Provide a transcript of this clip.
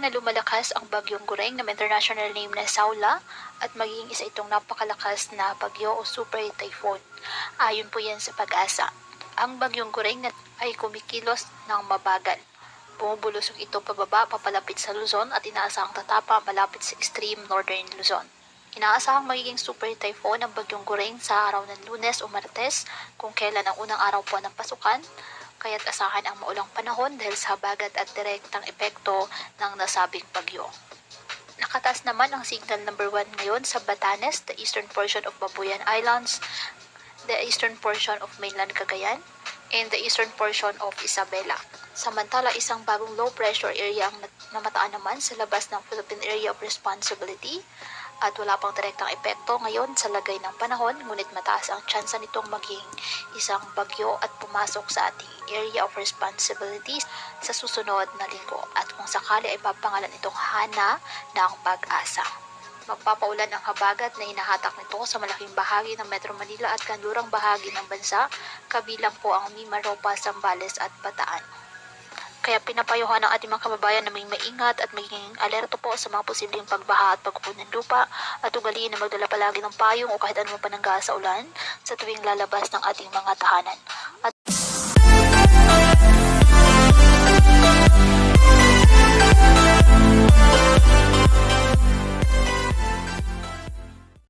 na lumalakas ang bagyong Gureng na may international name na Saula at magiging isa itong napakalakas na bagyo o super typhoon. Ayon po yan sa Pag-asa. Ang bagyong Gureng ay kumikilos ng mabagal. Bumubulusok ito pababa papalapit sa Luzon at inaasahang tatapa malapit sa extreme northern Luzon. Inaasahang magiging super typhoon ang bagyong Gureng sa araw ng Lunes o Martes kung kailan ang unang araw po ng pasukan, kaya't asahan ang maulang panahon dahil sa habagat at direktang epekto ng nasabing bagyo. Nakataas naman ang signal number 1 ngayon sa Batanes, the eastern portion of Babuyan Islands, the eastern portion of mainland Cagayan, and the eastern portion of Isabela. Samantala, isang bagong low pressure area ang namataan naman sa labas ng Philippine Area of Responsibility at wala pang direktang epekto ngayon sa lagay ng panahon, ngunit mataas ang tsansa nitong maging isang bagyo at pumasok sa ating area of responsibility sa susunod na linggo at kung sakali ay papangalan itong Hana ng Pag-asa. Magpapaulan ang habagat na hinahatak nito sa malaking bahagi ng Metro Manila at kanlurang bahagi ng bansa, kabilang po ang Mimaropa, Zambales at Bataan. Kaya pinapayuhan ng ating mga kababayan na may maingat at maging alerto po sa mga posibleng pagbaha at pagkupo ng lupa at ugaliin na magdala palagi ng payong o kahit anumang panangga sa ulan sa tuwing lalabas ng ating mga tahanan.